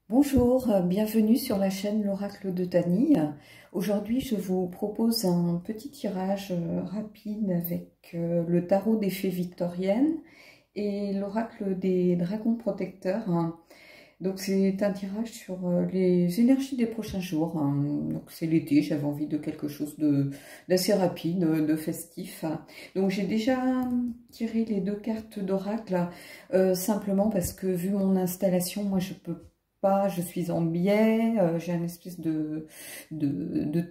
Bonjour, bienvenue sur la chaîne L'Oracle de Tani. Aujourd'hui, je vous propose un petit tirage rapide avec le tarot des fées victoriennes et l'oracle des dragons protecteurs. Donc c'est un tirage sur les énergies des prochains jours. Donc c'est l'été, j'avais envie de quelque chose d'assez rapide, de festif. Donc j'ai déjà tiré les deux cartes d'oracle, simplement parce que vu mon installation, moi je peux pas, je suis en biais, j'ai une espèce de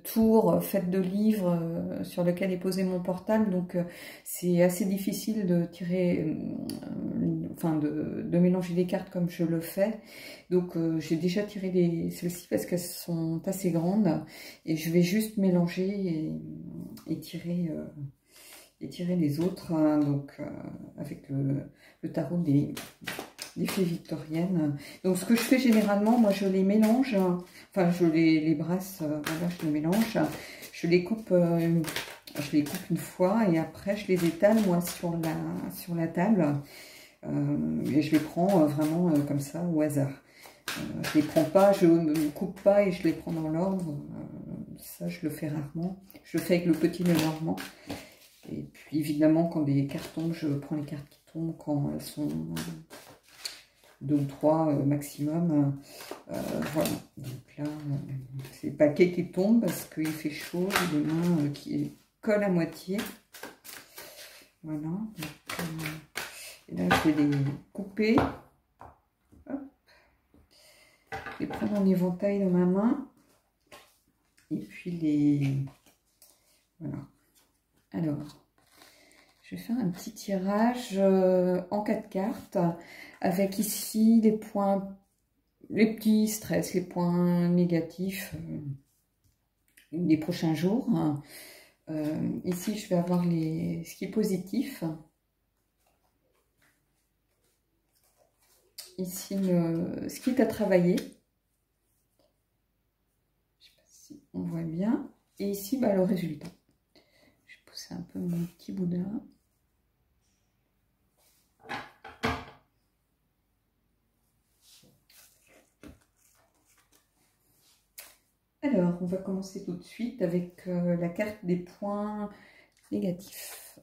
tour faite de livres sur lequel est posé mon portable, donc c'est assez difficile de tirer, enfin de mélanger les cartes comme je le fais. Donc j'ai déjà tiré celles-ci parce qu'elles sont assez grandes et je vais juste mélanger et tirer les autres, hein, donc avec le tarot des fées victoriennes. Donc ce que je fais généralement, moi je les mélange, enfin je les brasse, voilà, je les mélange, je les coupe une fois et après je les étale moi sur la table, et je les prends vraiment comme ça au hasard. Je les prends pas, je ne coupe pas et je les prends dans l'ordre, ça je le fais rarement, je le fais avec le petit Lenormand. Et puis évidemment quand des cartes tombent, je prends les cartes qui tombent quand elles sont 2 ou 3 maximum. Voilà, donc là c'est le paquet qui tombe parce qu'il fait chaud, j'ai les mains qui collent à moitié. Voilà, donc, et là je vais les couper. Hop. Les prendre en éventail dans ma main et puis voilà. Alors je vais faire un petit tirage en 4 cartes avec ici les points, les petits stress, les points négatifs des prochains jours. Ici je vais avoir ce qui est positif. Ici ce qui est à travailler. Je ne sais pas si on voit bien. Et ici le résultat. Je vais pousser un peu mon petit boudin. Alors, on va commencer tout de suite avec la carte des points négatifs.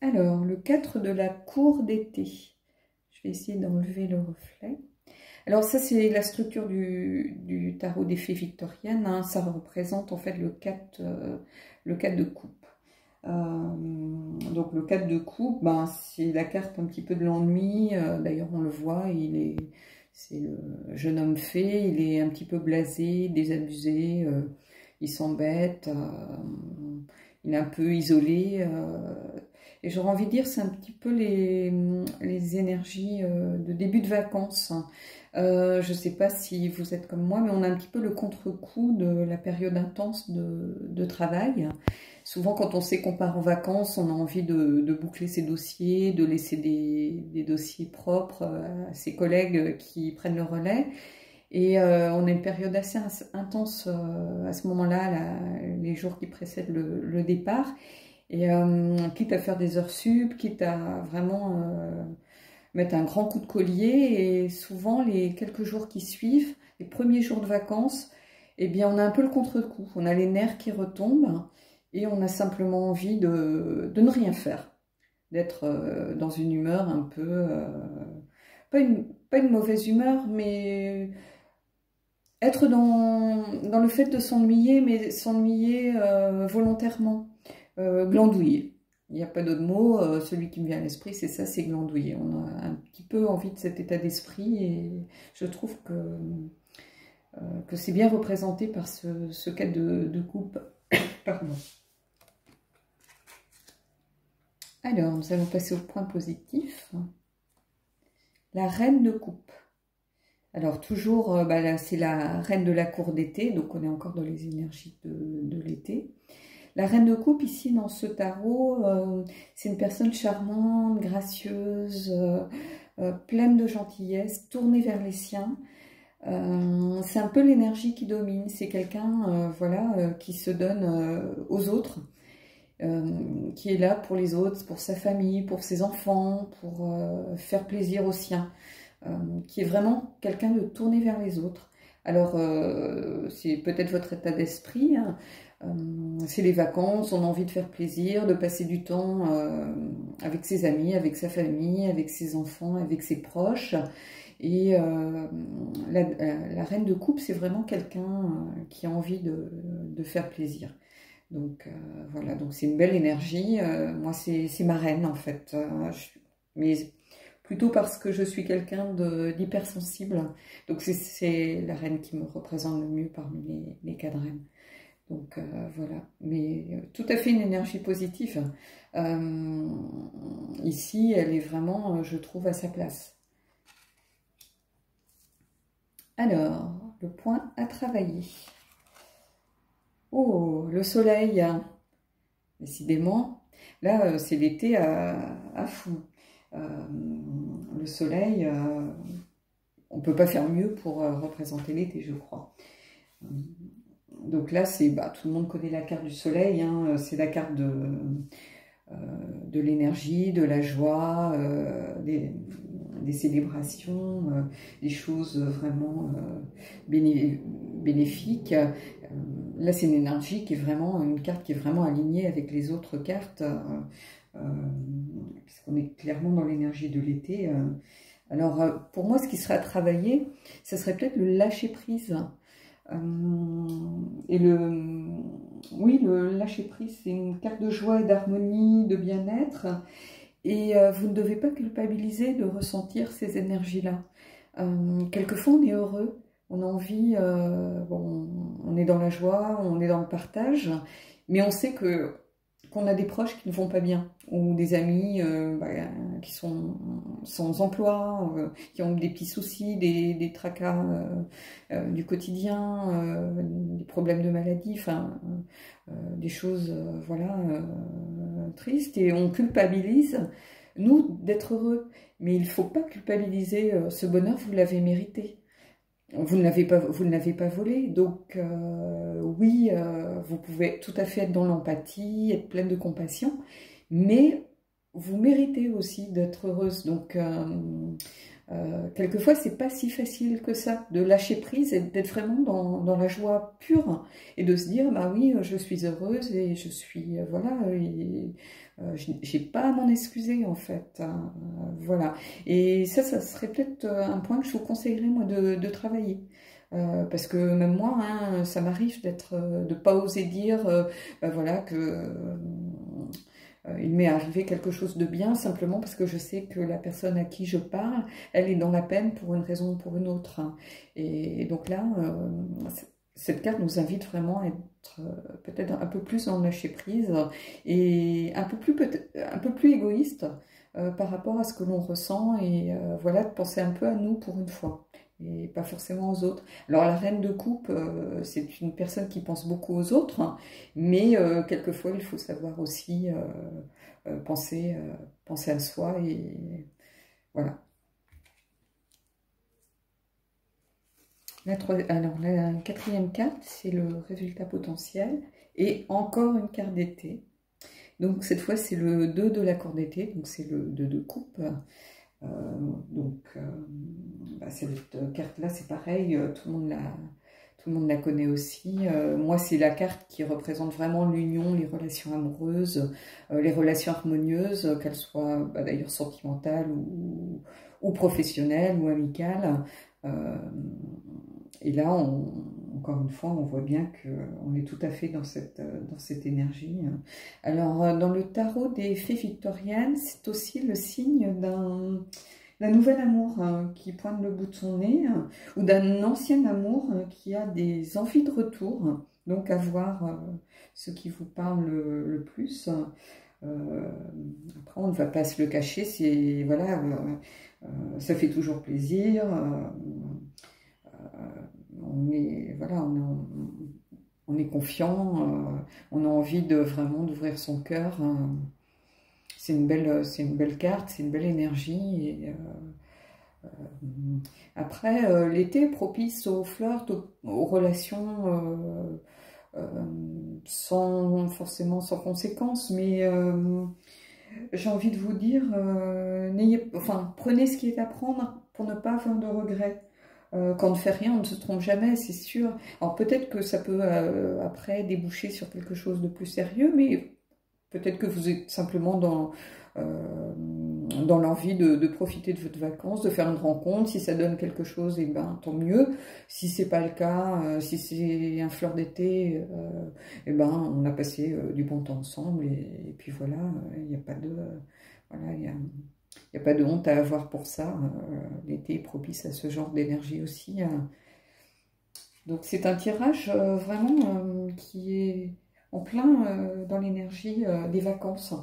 Alors, le 4 de la cour d'été. Je vais essayer d'enlever le reflet. Alors ça, c'est la structure du tarot des fées victoriennes, hein. Ça représente en fait le 4 de coupe. Donc le 4 de coupe, c'est la carte un petit peu de l'ennui. D'ailleurs, on le voit, c'est le jeune homme fée, il est un petit peu blasé, désabusé, il s'embête, il est un peu isolé. Et j'aurais envie de dire, c'est un petit peu les énergies de début de vacances. Je ne sais pas si vous êtes comme moi, mais on a un petit peu le contre-coup de la période intense de travail. Souvent, quand on sait qu'on part en vacances, on a envie de boucler ses dossiers, de laisser des dossiers propres à ses collègues qui prennent le relais. Et on a une période assez intense à ce moment-là, les jours qui précèdent le départ. Et quitte à faire des heures sup, quitte à vraiment mettre un grand coup de collier. Et souvent, les quelques jours qui suivent, les premiers jours de vacances, eh bien, on a un peu le contre-coup. On a les nerfs qui retombent et on a simplement envie de ne rien faire. D'être dans une humeur un peu... pas une mauvaise humeur, mais être dans le fait de s'ennuyer, mais s'ennuyer volontairement. Glandouiller. Il n'y a pas d'autre mot, celui qui me vient à l'esprit, c'est ça, c'est glandouiller. On a un petit peu envie de cet état d'esprit et je trouve que c'est bien représenté par ce cas de coupe. Pardon. Alors, nous allons passer au point positif. La reine de coupe. Alors, toujours, c'est la reine de la cour d'été, donc on est encore dans les énergies de l'été. La reine de coupe, ici, dans ce tarot, c'est une personne charmante, gracieuse, pleine de gentillesse, tournée vers les siens. C'est un peu l'énergie qui domine. C'est quelqu'un voilà, qui se donne aux autres, qui est là pour les autres, pour sa famille, pour ses enfants, pour faire plaisir aux siens. qui est vraiment quelqu'un de tourné vers les autres. Alors, c'est peut-être votre état d'esprit, hein. C'est les vacances, on a envie de faire plaisir, de passer du temps avec ses amis, avec sa famille, avec ses enfants, avec ses proches. Et la reine de coupe, c'est vraiment quelqu'un qui a envie de faire plaisir. Donc voilà, donc c'est une belle énergie. Moi, c'est ma reine en fait. Mais plutôt parce que je suis quelqu'un d'hypersensible. Donc c'est la reine qui me représente le mieux parmi les cas de reine. Donc voilà, mais tout à fait une énergie positive. Ici, elle est vraiment, je trouve, à sa place. Alors, le point à travailler. Oh, le soleil, décidément. Là, c'est l'été à fou. Le soleil, on ne peut pas faire mieux pour représenter l'été, je crois. Donc là, c'est tout le monde connaît la carte du soleil, hein, c'est la carte de l'énergie, de la joie, des célébrations, des choses vraiment bénéfiques. Là, c'est une énergie qui est vraiment une carte qui est vraiment alignée avec les autres cartes, puisqu'on est clairement dans l'énergie de l'été. Alors, pour moi, ce qui serait à travailler, ce serait peut-être le lâcher prise. Et oui, le lâcher prise, c'est une carte de joie et d'harmonie, de bien-être. Et vous ne devez pas culpabiliser de ressentir ces énergies-là. Quelquefois, on est heureux, on a envie, bon, on est dans la joie, on est dans le partage, mais on sait qu'on a des proches qui ne vont pas bien, ou des amis qui sont sans emploi, qui ont des petits soucis, des tracas du quotidien, des problèmes de maladie, enfin, des choses voilà, tristes, et on culpabilise, nous, d'être heureux. Mais il ne faut pas culpabiliser ce bonheur, vous l'avez mérité. Vous ne l'avez pas volé, donc oui, vous pouvez tout à fait être dans l'empathie, être pleine de compassion, mais vous méritez aussi d'être heureuse. Donc quelquefois, c'est pas si facile que ça de lâcher prise et d'être vraiment dans la joie pure et de se dire bah oui, je suis heureuse et je suis voilà. J'ai pas à m'en excuser en fait, voilà. Et ça serait peut-être un point que je vous conseillerais moi de travailler. Parce que même moi, hein, ça m'arrive de pas oser dire, bah voilà, que il m'est arrivé quelque chose de bien simplement parce que je sais que la personne à qui je parle, elle est dans la peine pour une raison ou pour une autre, hein. Et donc là, cette carte nous invite vraiment à être peut-être un peu plus dans le lâcher prise et un peu plus égoïste par rapport à ce que l'on ressent et voilà, de penser un peu à nous pour une fois et pas forcément aux autres. Alors la reine de coupe, c'est une personne qui pense beaucoup aux autres, hein, mais quelquefois il faut savoir aussi penser à soi et voilà. Alors, la quatrième carte, c'est le résultat potentiel. Et encore une carte d'été. Donc, cette fois, c'est le 2 de l'accord d'été. Donc, c'est le 2 de coupe. Cette carte-là, c'est pareil. Tout le monde la connaît aussi. Moi, c'est la carte qui représente vraiment l'union, les relations amoureuses, les relations harmonieuses, qu'elles soient d'ailleurs sentimentales ou professionnelles ou amicales. Et là, encore une fois, on voit bien qu'on est tout à fait dans cette énergie. Alors, dans le tarot des fées victoriennes, c'est aussi le signe d'un nouvel amour qui pointe le bout de son nez, ou d'un ancien amour qui a des envies de retour. Donc, à voir ce qui vous parle le plus. Après, on ne va pas se le cacher, c'est voilà, ça fait toujours plaisir. On est voilà, on est confiant, on a envie vraiment d'ouvrir son cœur. C'est une belle carte, c'est une belle énergie. Et, après, l'été est propice au flirt, aux relations forcément sans conséquences, mais j'ai envie de vous dire, prenez ce qui est à prendre pour ne pas avoir de regrets. Quand on ne fait rien, on ne se trompe jamais, c'est sûr. Alors peut-être que ça peut après déboucher sur quelque chose de plus sérieux, mais peut-être que vous êtes simplement dans l'envie de profiter de votre vacances, de faire une rencontre. Si ça donne quelque chose, et ben tant mieux. Si c'est pas le cas, si c'est un fleur d'été, et ben on a passé du bon temps ensemble et puis voilà, il n'y a pas de voilà, il y a pas de honte à avoir pour ça. L'été est propice à ce genre d'énergie aussi. Donc c'est un tirage vraiment qui est en plein dans l'énergie des vacances.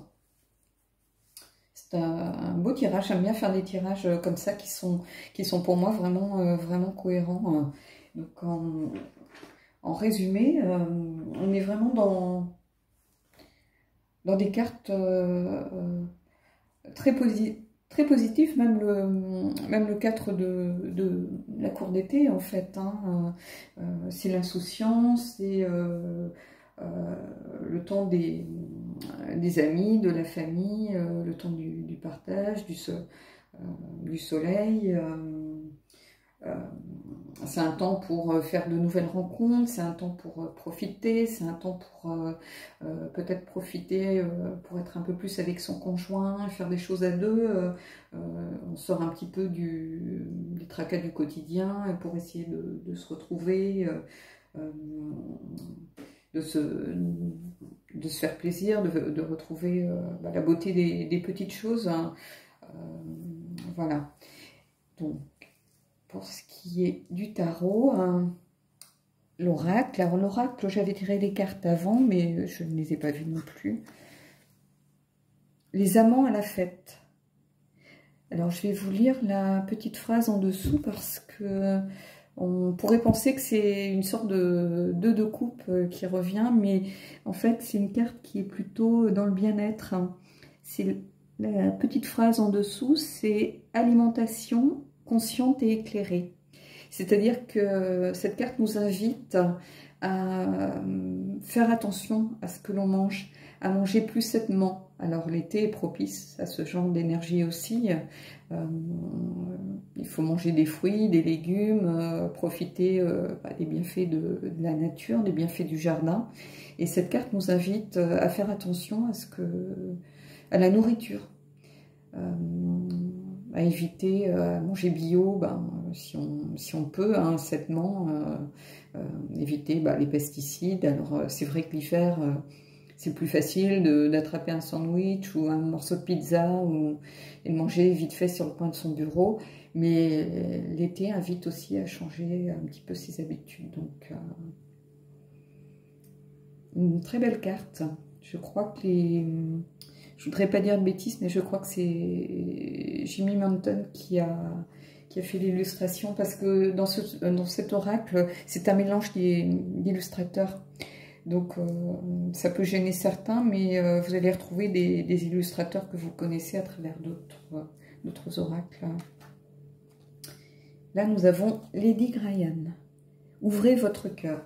C'est un beau tirage, j'aime bien faire des tirages comme ça qui sont pour moi vraiment, vraiment cohérents. Donc en résumé, on est vraiment dans des cartes très positives, même le 4 de la cour d'été en fait. Hein. C'est l'insouciance, c'est le temps des amis, de la famille, le temps du partage, du soleil. C'est un temps pour faire de nouvelles rencontres, c'est un temps pour profiter, c'est un temps pour peut-être profiter pour être un peu plus avec son conjoint, faire des choses à deux. On sort un petit peu des tracas du quotidien pour essayer de se retrouver, de se faire plaisir, de retrouver la beauté des petites choses. Hein. Voilà. Donc, pour ce qui est du tarot, hein, l'oracle. Alors l'oracle, j'avais tiré les cartes avant, mais je ne les ai pas vues non plus. Les amants à la fête. Alors je vais vous lire la petite phrase en dessous parce que on pourrait penser que c'est une sorte de 2 de coupe qui revient, mais en fait c'est une carte qui est plutôt dans le bien-être. C'est la petite phrase en dessous, c'est alimentation consciente et éclairée. C'est-à-dire que cette carte nous invite à faire attention à ce que l'on mange, à manger plus sainement. Alors l'été est propice à ce genre d'énergie aussi. Il faut manger des fruits, des légumes, profiter des bienfaits de la nature, des bienfaits du jardin. Et cette carte nous invite à faire attention à la nourriture. À éviter à manger bio, si on peut, hein, sainement, éviter les pesticides. Alors c'est vrai que l'hiver, c'est plus facile d'attraper un sandwich ou un morceau de pizza et de manger vite fait sur le coin de son bureau, mais l'été invite aussi à changer un petit peu ses habitudes. Donc une très belle carte. Je crois que je voudrais pas dire de bêtises, mais je crois que c'est Jimmy Manton qui a fait l'illustration, parce que dans cet oracle, c'est un mélange d'illustrateurs. Donc ça peut gêner certains, mais vous allez retrouver des illustrateurs que vous connaissez à travers d'autres oracles. Là, nous avons Lady Graham. Ouvrez votre cœur.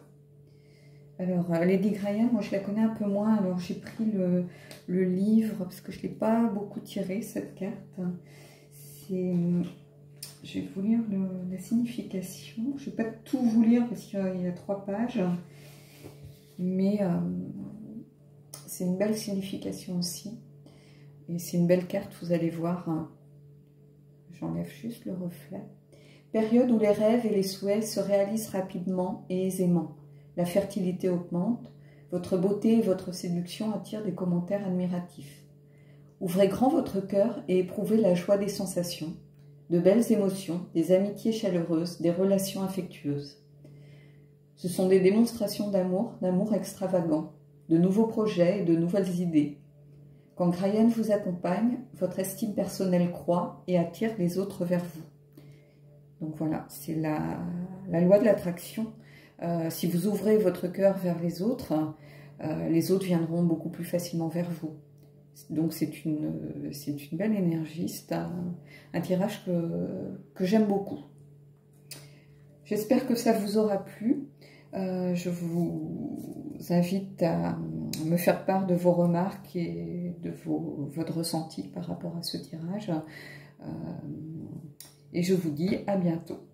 Alors, Lady Graham, moi je la connais un peu moins, alors j'ai pris le livre, parce que je ne l'ai pas beaucoup tiré, cette carte. Je vais vous lire la signification. Je ne vais pas tout vous lire, parce qu'il y a 3 pages. Mais c'est une belle signification aussi. Et c'est une belle carte, vous allez voir. Hein. J'enlève juste le reflet. Période où les rêves et les souhaits se réalisent rapidement et aisément. La fertilité augmente, votre beauté et votre séduction attirent des commentaires admiratifs. Ouvrez grand votre cœur et éprouvez la joie des sensations, de belles émotions, des amitiés chaleureuses, des relations affectueuses. Ce sont des démonstrations d'amour extravagant, de nouveaux projets et de nouvelles idées. Quand Graham vous accompagne, votre estime personnelle croît et attire les autres vers vous. Donc voilà, c'est la loi de l'attraction. Si vous ouvrez votre cœur vers les autres viendront beaucoup plus facilement vers vous. Donc c'est une belle énergie, c'est un tirage que j'aime beaucoup. J'espère que ça vous aura plu. Je vous invite à me faire part de vos remarques et de votre ressenti par rapport à ce tirage. Et je vous dis à bientôt.